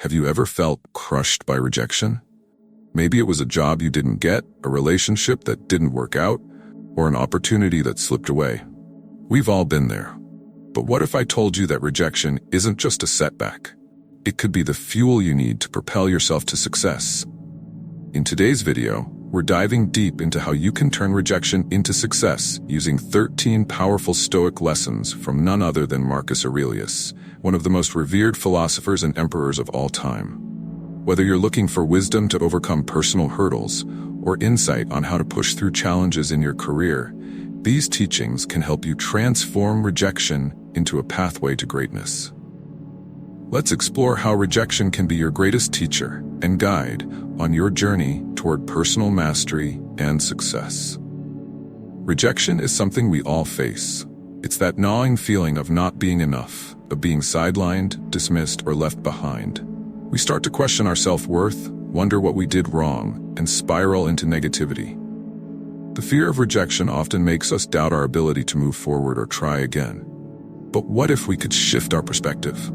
Have you ever felt crushed by rejection? Maybe it was a job you didn't get, a relationship that didn't work out, or an opportunity that slipped away. We've all been there. But what if I told you that rejection isn't just a setback? It could be the fuel you need to propel yourself to success. In today's video, we're diving deep into how you can turn rejection into success using 13 powerful Stoic lessons from none other than Marcus Aurelius, one of the most revered philosophers and emperors of all time. Whether you're looking for wisdom to overcome personal hurdles or insight on how to push through challenges in your career, these teachings can help you transform rejection into a pathway to greatness. Let's explore how rejection can be your greatest teacher and guide on your journey toward personal mastery and success. Rejection is something we all face. It's that gnawing feeling of not being enough, of being sidelined, dismissed, or left behind. We start to question our self-worth, wonder what we did wrong, and spiral into negativity. The fear of rejection often makes us doubt our ability to move forward or try again. But what if we could shift our perspective?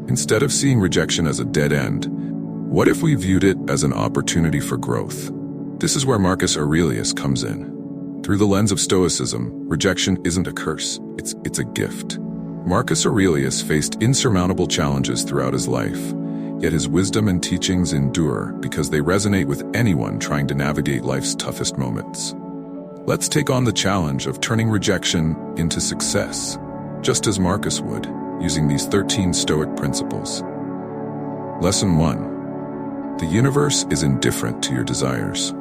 Instead of seeing rejection as a dead end, what if we viewed it as an opportunity for growth? This is where Marcus Aurelius comes in. Through the lens of Stoicism, rejection isn't a curse, it's a gift. Marcus Aurelius faced insurmountable challenges throughout his life, yet his wisdom and teachings endure because they resonate with anyone trying to navigate life's toughest moments. Let's take on the challenge of turning rejection into success, just as Marcus would, using these 13 Stoic principles. Lesson 1. The universe is indifferent to your desires.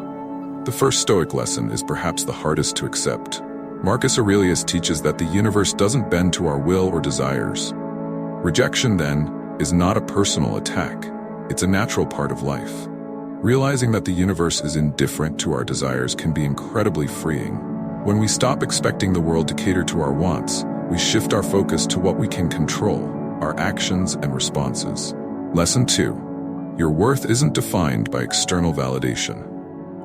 The first Stoic lesson is perhaps the hardest to accept. Marcus Aurelius teaches that the universe doesn't bend to our will or desires. Rejection, then, is not a personal attack. It's a natural part of life. Realizing that the universe is indifferent to our desires can be incredibly freeing. When we stop expecting the world to cater to our wants, we shift our focus to what we can control, our actions and responses. Lesson 2. Your worth isn't defined by external validation.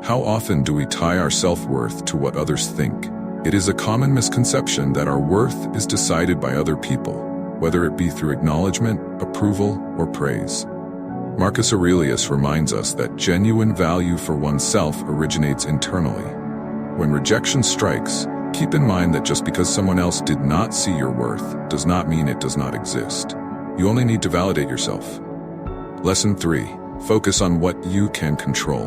How often do we tie our self-worth to what others think? It is a common misconception that our worth is decided by other people, whether it be through acknowledgement, approval, or praise. Marcus Aurelius reminds us that genuine value for oneself originates internally. When rejection strikes, keep in mind that just because someone else did not see your worth does not mean it does not exist. You only need to validate yourself. Lesson 3. Focus on what you can control.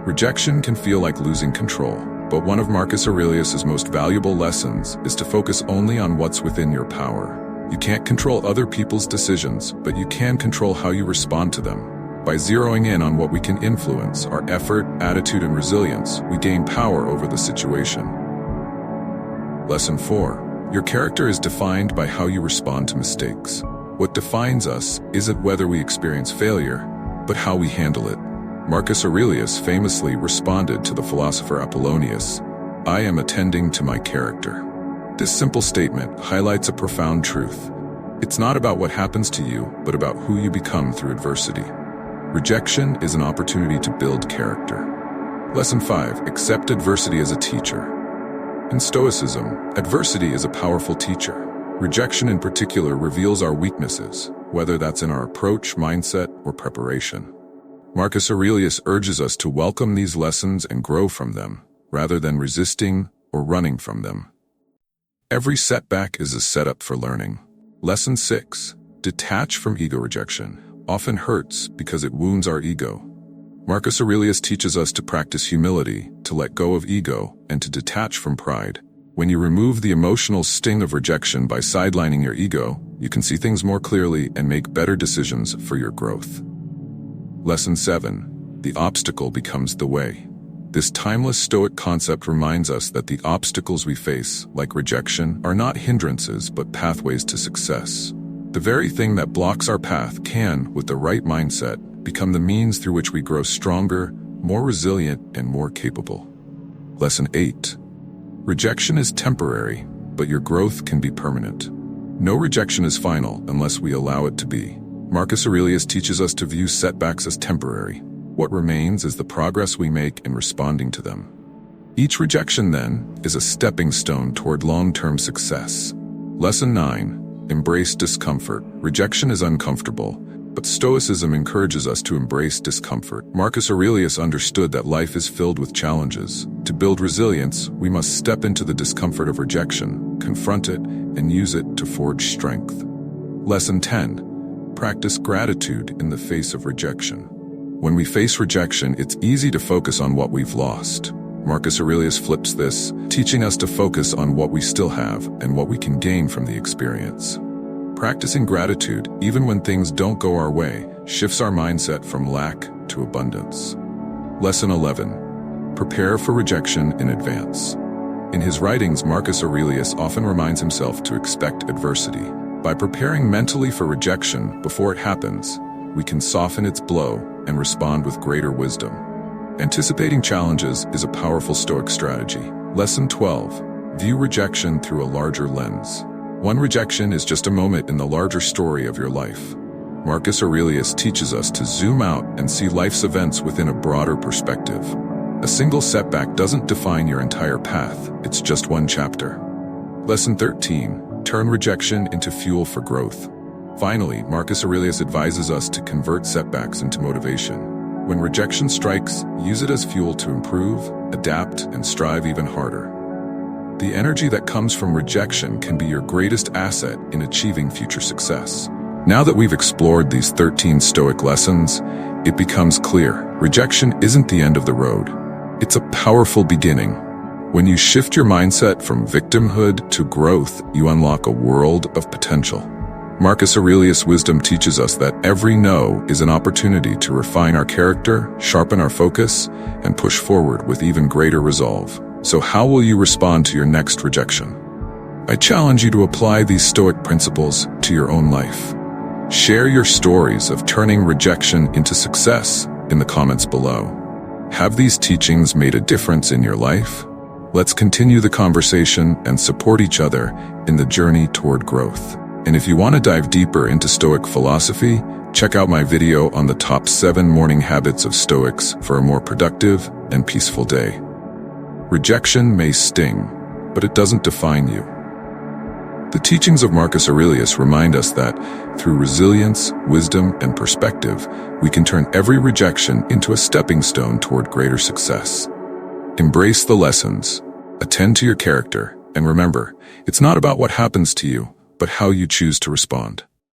Rejection can feel like losing control, but one of Marcus Aurelius's most valuable lessons is to focus only on what's within your power. You can't control other people's decisions, but you can control how you respond to them. By zeroing in on what we can influence, our effort, attitude, and resilience, we gain power over the situation. Lesson 4. Your character is defined by how you respond to mistakes. What defines us isn't whether we experience failure, but how we handle it. Marcus Aurelius famously responded to the philosopher Apollonius, "I am attending to my character." This simple statement highlights a profound truth. It's not about what happens to you, but about who you become through adversity. Rejection is an opportunity to build character. Lesson 5. Accept adversity as a teacher. In Stoicism, adversity is a powerful teacher. Rejection in particular reveals our weaknesses, whether that's in our approach, mindset, or preparation. Marcus Aurelius urges us to welcome these lessons and grow from them, rather than resisting or running from them. Every setback is a setup for learning. Lesson 6. Detach from ego. Rejection often hurts because it wounds our ego. Marcus Aurelius teaches us to practice humility, to let go of ego, and to detach from pride. When you remove the emotional sting of rejection by sidelining your ego, you can see things more clearly and make better decisions for your growth. Lesson 7. The obstacle becomes the way. This timeless Stoic concept reminds us that the obstacles we face, like rejection, are not hindrances but pathways to success. The very thing that blocks our path can, with the right mindset, become the means through which we grow stronger, more resilient, and more capable. Lesson 8. Rejection is temporary, but your growth can be permanent. No rejection is final unless we allow it to be. Marcus Aurelius teaches us to view setbacks as temporary. What remains is the progress we make in responding to them. Each rejection, then, is a stepping stone toward long-term success. Lesson 9. Embrace discomfort. Rejection is uncomfortable, But Stoicism encourages us to embrace discomfort. Marcus Aurelius understood that life is filled with challenges. To build resilience, we must step into the discomfort of rejection, confront it, and use it to forge strength. Lesson 10. Practice gratitude in the face of rejection. When we face rejection, it's easy to focus on what we've lost. Marcus Aurelius flips this, teaching us to focus on what we still have and what we can gain from the experience. Practicing gratitude, even when things don't go our way, shifts our mindset from lack to abundance. Lesson 11. Prepare for rejection in advance. In his writings, Marcus Aurelius often reminds himself to expect adversity. By preparing mentally for rejection before it happens, we can soften its blow and respond with greater wisdom. Anticipating challenges is a powerful Stoic strategy. Lesson 12. View rejection through a larger lens. One rejection is just a moment in the larger story of your life. Marcus Aurelius teaches us to zoom out and see life's events within a broader perspective. A single setback doesn't define your entire path, it's just one chapter. Lesson 13. Turn rejection into fuel for growth. Finally, Marcus Aurelius advises us to convert setbacks into motivation. When rejection strikes, use it as fuel to improve, adapt, and strive even harder. The energy that comes from rejection can be your greatest asset in achieving future success. Now that we've explored these 13 Stoic lessons, it becomes clear, rejection isn't the end of the road. It's a powerful beginning. When you shift your mindset from victimhood to growth, you unlock a world of potential. Marcus Aurelius' wisdom teaches us that every no is an opportunity to refine our character, sharpen our focus, and push forward with even greater resolve. So how will you respond to your next rejection? I challenge you to apply these Stoic principles to your own life. Share your stories of turning rejection into success in the comments below. Have these teachings made a difference in your life? Let's continue the conversation and support each other in the journey toward growth. And if you want to dive deeper into Stoic philosophy, check out my video on the top 7 morning habits of Stoics for a more productive and peaceful day. Rejection may sting, but it doesn't define you. The teachings of Marcus Aurelius remind us that, through resilience, wisdom, and perspective, we can turn every rejection into a stepping stone toward greater success. Embrace the lessons, attend to your character, and remember, it's not about what happens to you, but how you choose to respond.